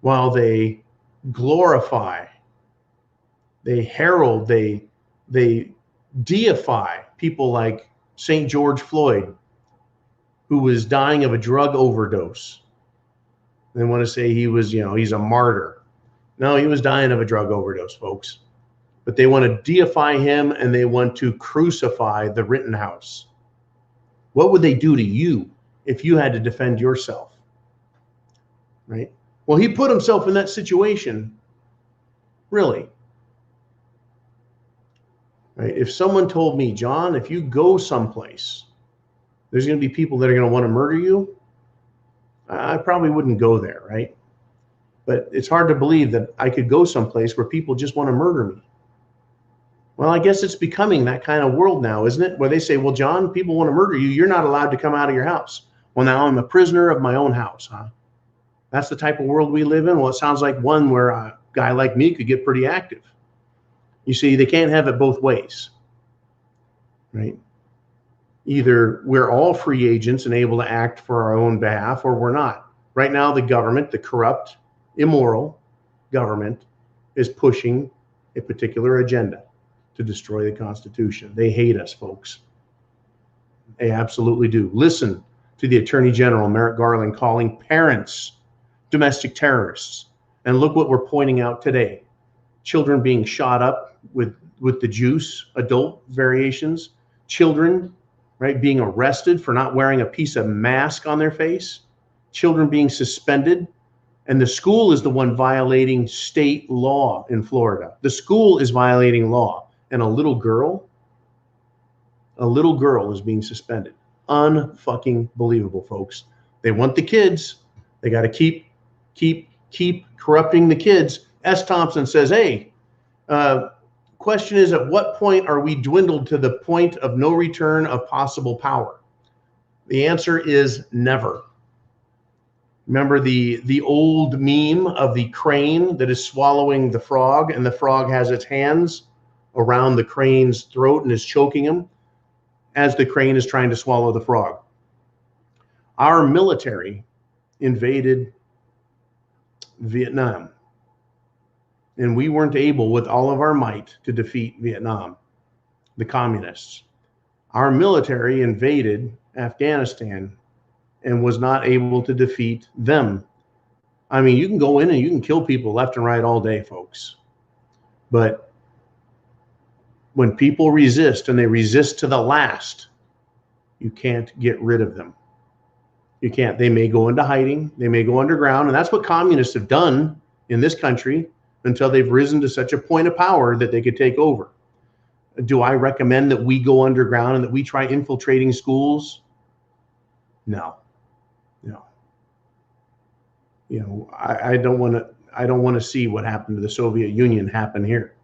While they glorify, they herald, they deify people like St. George Floyd, who was dying of a drug overdose. They want to say he was, he's a martyr. No, he was dying of a drug overdose, folks. But they want to deify him and they want to crucify the Rittenhouse. What would they do to you if you had to defend yourself? Right? Well, he put himself in that situation. Really? Right? If someone told me, John, if you go someplace, there's going to be people that are going to want to murder you, I probably wouldn't go there, right? But it's hard to believe that I could go someplace where people just want to murder me. Well, I guess it's becoming that kind of world now, isn't it? Where they say, well, John, people want to murder you. You're not allowed to come out of your house. Well, now I'm a prisoner of my own house, huh? That's the type of world we live in? Well, it sounds like one where a guy like me could get pretty active. You see, they can't have it both ways, right? Either we're all free agents and able to act for our own behalf, or we're not. Right now, the government, the corrupt, immoral government, is pushing a particular agenda to destroy the Constitution. They hate us, folks. They absolutely do. Listen to the Attorney General, Merrick Garland, calling parents domestic terrorists. And look what we're pointing out today. Children being shot up with the juice, adult variations. Children, right, being arrested for not wearing a piece of mask on their face. Children being suspended. And the school is the one violating state law in Florida. The school is violating law. And a little girl is being suspended. Unfucking believable, folks. They want the kids. They got to keep corrupting the kids. S. Thompson says, hey, question is, at what point are we dwindled to the point of no return of possible power? The answer is never. Remember the old meme of the crane that is swallowing the frog, and the frog has its hands around the crane's throat and is choking him as the crane is trying to swallow the frog. Our military invaded Vietnam, and we weren't able with all of our might to defeat Vietnam, the communists. Our military invaded Afghanistan and was not able to defeat them. I mean, you can go in and you can kill people left and right all day, folks. But when people resist, and they resist to the last, you can't get rid of them. You can't. They may go into hiding. They may go underground. And that's what communists have done in this country until they've risen to such a point of power that they could take over. Do I recommend that we go underground and that we try infiltrating schools? No. No. You know, I don't want to see what happened to the Soviet Union happen here.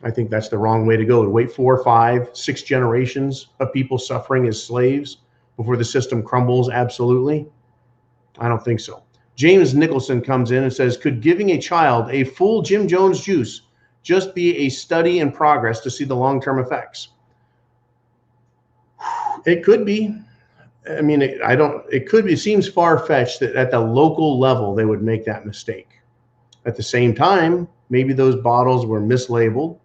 I think that's the wrong way to go. To wait 4, 5, 6 generations of people suffering as slaves before the system crumbles, absolutely. I don't think so. James Nicholson comes in and says, could giving a child a full Jim Jones juice just be a study in progress to see the long-term effects? It could be. I mean, it could be. It seems far-fetched that at the local level they would make that mistake. At the same time, maybe those bottles were mislabeled.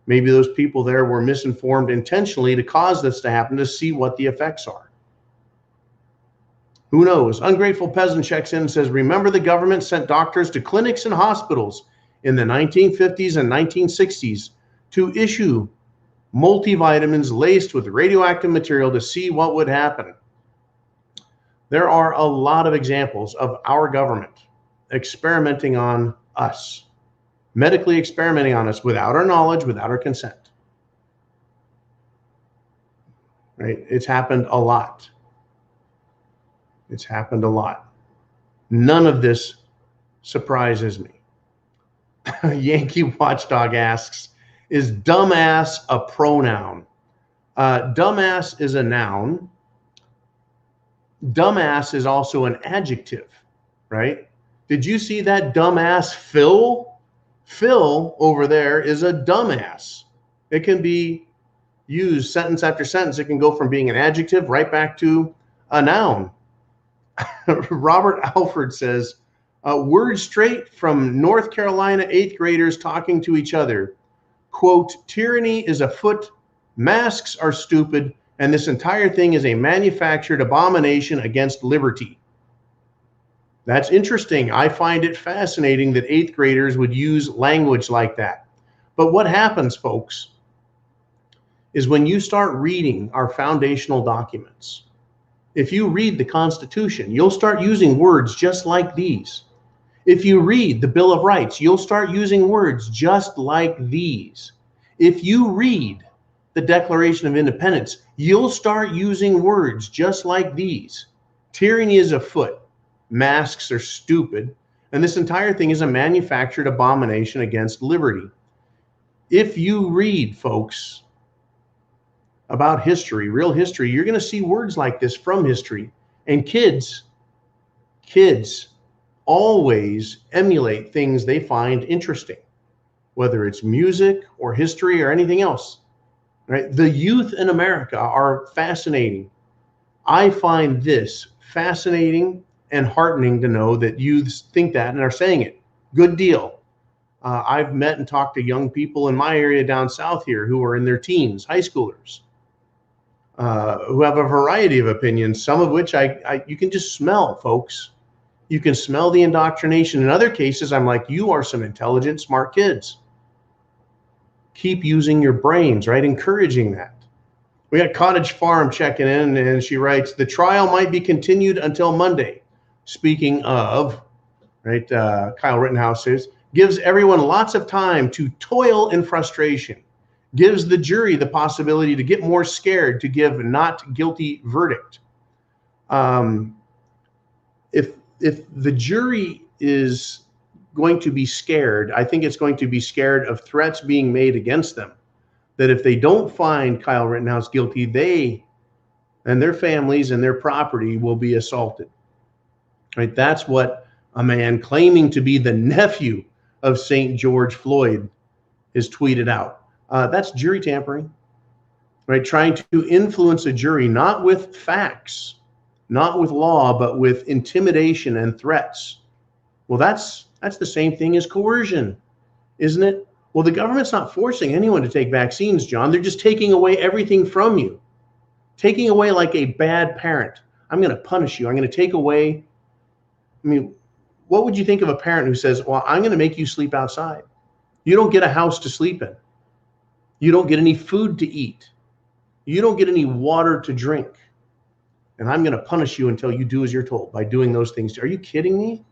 Maybe those people there were misinformed intentionally to cause this to happen, to see what the effects are. Who knows? Ungrateful Peasant checks in and says, remember the government sent doctors to clinics and hospitals in the 1950s and 1960s to issue multivitamins laced with radioactive material to see what would happen. There are a lot of examples of our government experimenting on us, medically experimenting on us without our knowledge, without our consent. Right? It's happened a lot. It's happened a lot. None of this surprises me. Yankee Watchdog asks, is dumbass a pronoun? Dumbass is a noun. Dumbass is also an adjective, right? Did you see that dumbass Phil? Phil over there is a dumbass. It can be used sentence after sentence. It can go from being an adjective right back to a noun. Robert Alford says, word straight from North Carolina 8th graders talking to each other. Quote, tyranny is afoot, masks are stupid, and this entire thing is a manufactured abomination against liberty. That's interesting. I find it fascinating that 8th graders would use language like that. But what happens, folks, is when you start reading our foundational documents, if you read the Constitution, you'll start using words just like these. If you read the Bill of Rights, you'll start using words just like these. If you read the Declaration of Independence, you'll start using words just like these. Tyranny is afoot. Masks are stupid. And this entire thing is a manufactured abomination against liberty. If you read, folks, about history, real history, you're going to see words like this from history. And kids always emulate things they find interesting, whether it's music or history or anything else, right? The youth in America are fascinating. I find this fascinating and heartening to know that youths think that and are saying it. Good deal. I've met and talked to young people in my area down south here who are in their teens, high schoolers, who have a variety of opinions, some of which you can just smell, folks. You can smell the indoctrination. In other cases, I'm like, you are some intelligent, smart kids. Keep using your brains, right? Encouraging that. We got Cottage Farm checking in, and she writes, the trial might be continued until Monday. Speaking of, right, Kyle Rittenhouse says, gives everyone lots of time to toil in frustration. Gives the jury the possibility to get more scared to give not guilty verdict. If the jury is going to be scared. I think it's going to be scared of threats being made against them. That if they don't find Kyle Rittenhouse guilty, they and their families and their property will be assaulted. Right? That's what a man claiming to be the nephew of St. George Floyd is tweeted out. That's jury tampering, right? Trying to influence a jury, not with facts, not with law, but with intimidation and threats. Well, that's the same thing as coercion, isn't it? Well, the government's not forcing anyone to take vaccines, John. They're just taking away everything from you. Taking away like a bad parent. I'm going to punish you. I'm going to take away. I mean, what would you think of a parent who says, well, I'm going to make you sleep outside. You don't get a house to sleep in. You don't get any food to eat. You don't get any water to drink. And I'm going to punish you until you do as you're told by doing those things. Are you kidding me?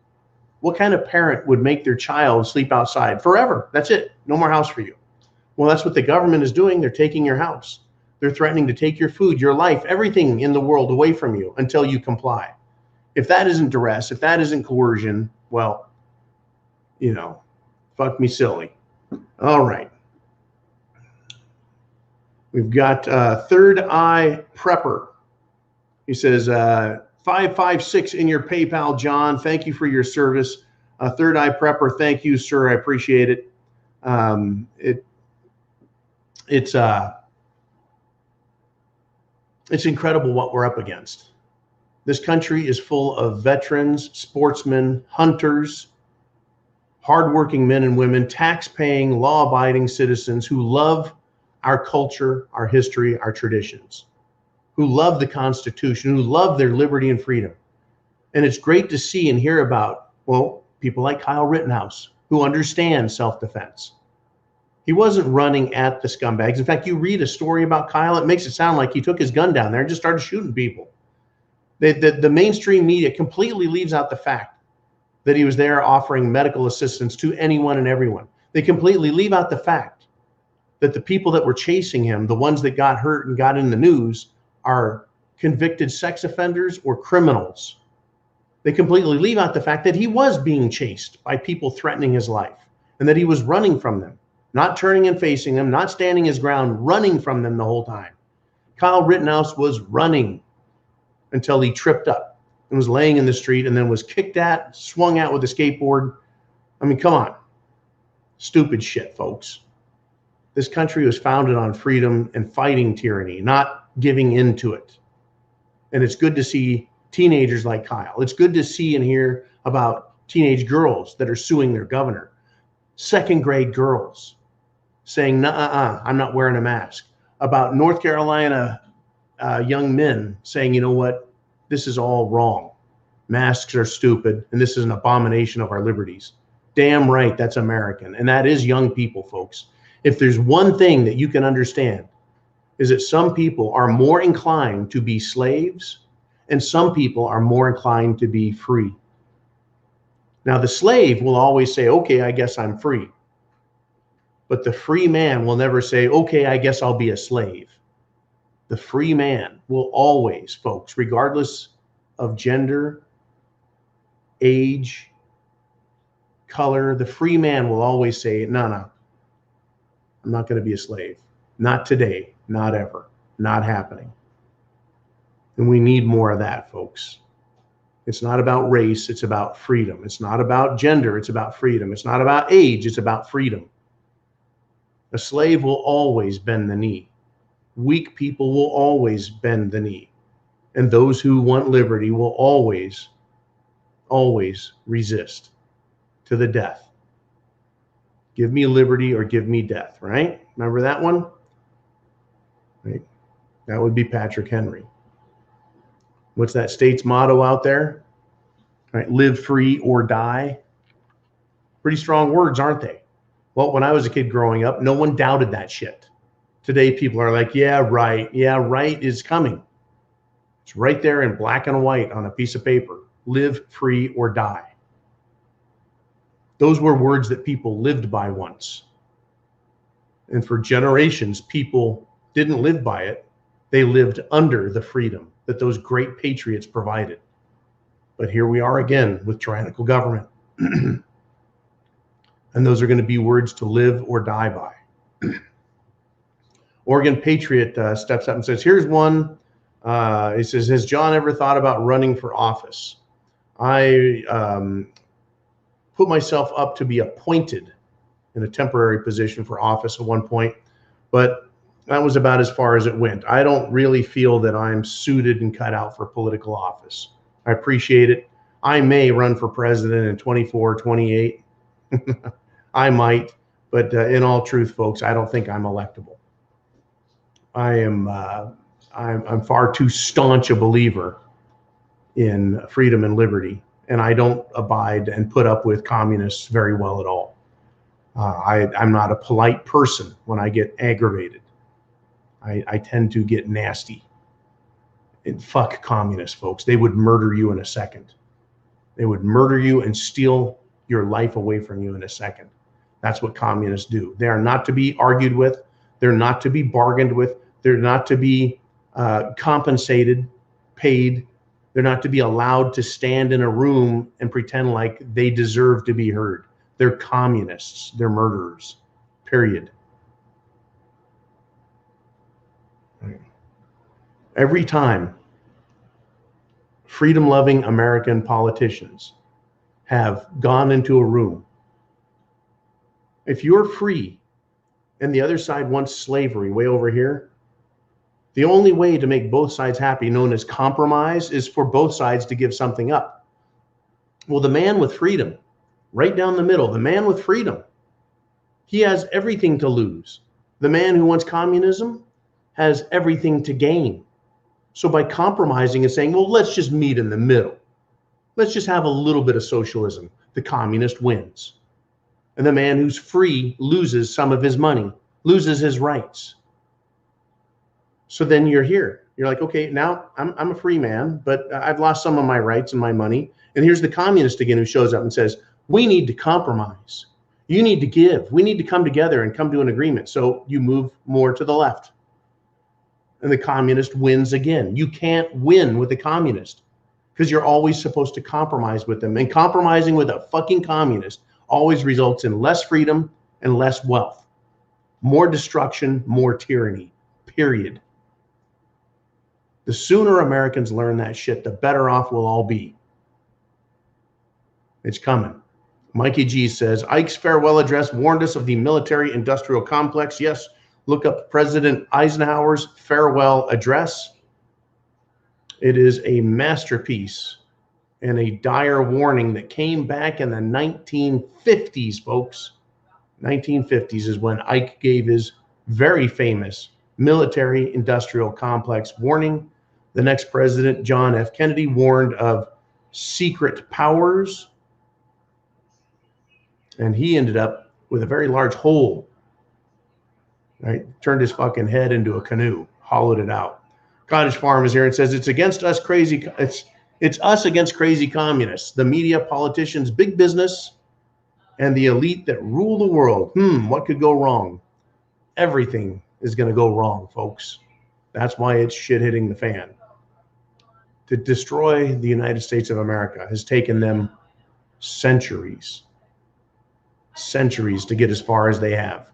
What kind of parent would make their child sleep outside forever? That's it. No more house for you. Well, that's what the government is doing. They're taking your house. They're threatening to take your food, your life, everything in the world away from you until you comply. If that isn't duress, if that isn't coercion, well, fuck me silly. All right. We've got Third Eye Prepper. He says, 556 in your PayPal, John. Thank you for your service. Third Eye Prepper, thank you, sir. I appreciate it. It's incredible what we're up against. This country is full of veterans, sportsmen, hunters, hardworking men and women, tax-paying, law-abiding citizens who love our culture, our history, our traditions, who love the Constitution, who love their liberty and freedom. And it's great to see and hear about, well, people like Kyle Rittenhouse, who understand self-defense. He wasn't running at the scumbags. In fact, you read a story about Kyle, it makes it sound like he took his gun down there and just started shooting people. The mainstream media completely leaves out the fact that he was there offering medical assistance to anyone and everyone. They completely leave out the fact that the people that were chasing him, the ones that got hurt and got in the news, are convicted sex offenders or criminals. They completely leave out the fact that he was being chased by people threatening his life and that he was running from them, not turning and facing them, not standing his ground, running from them the whole time. Kyle Rittenhouse was running until he tripped up and was laying in the street and then was kicked at, swung at with a skateboard. I mean, come on. Stupid shit, folks. This country was founded on freedom and fighting tyranny, not giving in to it. And it's good to see teenagers like Kyle. It's good to see and hear about teenage girls that are suing their governor. Second grade girls saying, nuh-uh, I'm not wearing a mask. About North Carolina young men saying, you know what, this is all wrong. Masks are stupid, and this is an abomination of our liberties. Damn right, that's American. And that is young people, folks. If there's one thing that you can understand, is that some people are more inclined to be slaves, and some people are more inclined to be free. Now, the slave will always say, okay, I guess I'm free. But the free man will never say, okay, I guess I'll be a slave. The free man will always, folks, regardless of gender, age, color, the free man will always say, no, I'm not going to be a slave. Not today, not ever, not happening. And we need more of that, folks. It's not about race, it's about freedom. It's not about gender, it's about freedom. It's not about age, it's about freedom. A slave will always bend the knee. Weak people will always bend the knee. And those who want liberty will always, always resist to the death. Give me liberty or give me death, right? Remember that one? Right? That would be Patrick Henry. What's that state's motto out there? Right? Live free or die. Pretty strong words, aren't they? Well, when I was a kid growing up, no one doubted that shit. Today, people are like, yeah, right. Yeah, right is coming. It's right there in black and white on a piece of paper. Live free or die. Those were words that people lived by once. And for generations, people didn't live by it. They lived under the freedom that those great patriots provided. But here we are again with tyrannical government. And those are going to be words to live or die by. Oregon Patriot steps up and says, here's one. He says, has John ever thought about running for office? I put myself up to be appointed in a temporary position for office at one point, but that was about as far as it went. I don't really feel that I'm suited and cut out for political office. I appreciate it. I may run for president in 24, 28. I might, but in all truth, folks, I don't think I'm electable. I'm far too staunch a believer in freedom and liberty, and I don't abide and put up with communists very well at all. I'm not a polite person when I get aggravated. I tend to get nasty. And fuck communists, folks. They would murder you in a second. They would murder you and steal your life away from you in a second. That's what communists do. They are not to be argued with. They're not to be bargained with. They're not to be compensated, paid. They're not to be allowed to stand in a room and pretend like they deserve to be heard. They're communists. They're murderers, period. Every time freedom-loving American politicians have gone into a room, if you're free and the other side wants slavery way over here, the only way to make both sides happy, known as compromise, is for both sides to give something up. Well, the man with freedom, right down the middle, the man with freedom, he has everything to lose. The man who wants communism has everything to gain. So by compromising and saying, well, let's just meet in the middle. Let's just have a little bit of socialism. The communist wins. And the man who's free loses some of his money, loses his rights. So then you're here. You're like, okay, now I'm a free man, but I've lost some of my rights and my money. And here's the communist again who shows up and says, we need to compromise. You need to give. We need to come together and come to an agreement. So you move more to the left. And the communist wins again. You can't win with the communist because you're always supposed to compromise with them. And compromising with a fucking communist always results in less freedom and less wealth. More destruction, more tyranny, period. The sooner Americans learn that shit, the better off we'll all be. It's coming. Mikey G says, Ike's farewell address warned us of the military-industrial complex. Yes, look up President Eisenhower's farewell address. It is a masterpiece and a dire warning that came back in the 1950s, folks. 1950s is when Ike gave his very famous military-industrial complex warning. The next president, John F. Kennedy, warned of secret powers. And he ended up with a very large hole, right? Turned his fucking head into a canoe, hollowed it out. Cottage Farm is here and says, it's against us crazy. It's us against crazy communists, the media, politicians, big business, and the elite that rule the world. What could go wrong? Everything is going to go wrong, folks. That's why it's shit hitting the fan. To destroy the United States of America has taken them centuries to get as far as they have.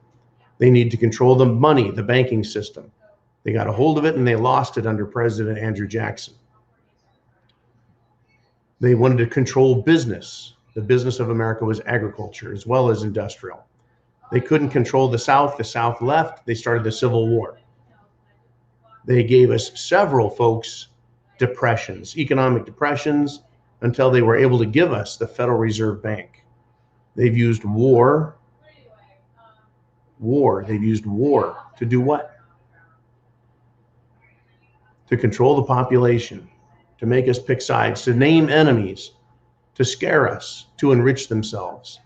They need to control the money, the banking system. They got a hold of it and they lost it under President Andrew Jackson. They wanted to control business. The business of America was agriculture as well as industrial. They couldn't control the South. The South left. They started the Civil War. They gave us several, folks, depressions, economic depressions, until they were able to give us the Federal Reserve Bank. They've used war. They've used war to do what? To control the population, to make us pick sides, to name enemies, to scare us, to enrich themselves.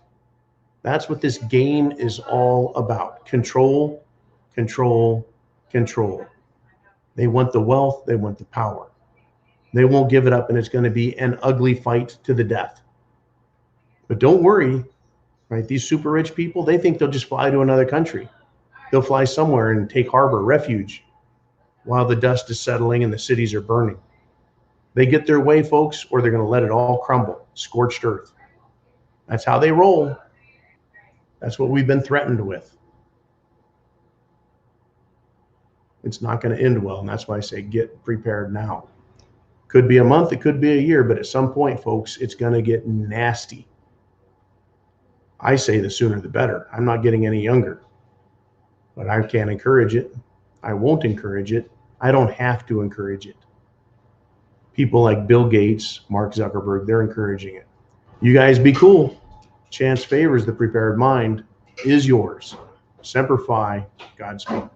That's what this game is all about. Control, control, control. They want the wealth. They want the power. They won't give it up, and it's going to be an ugly fight to the death. But don't worry, right? These super rich people, they think they'll just fly to another country. They'll fly somewhere and take harbor, refuge, while the dust is settling and the cities are burning. They get their way, folks, or they're going to let it all crumble, scorched earth. That's how they roll. That's what we've been threatened with. It's not going to end well, and that's why I say get prepared now. Could be a month, it could be a year, but at some point, folks, it's going to get nasty. I say the sooner the better. I'm not getting any younger, but I can't encourage it. I won't encourage it. I don't have to encourage it. People like Bill Gates, Mark Zuckerberg, they're encouraging it. You guys be cool. Chance favors the prepared mind is yours. Semper Fi, Godspeed.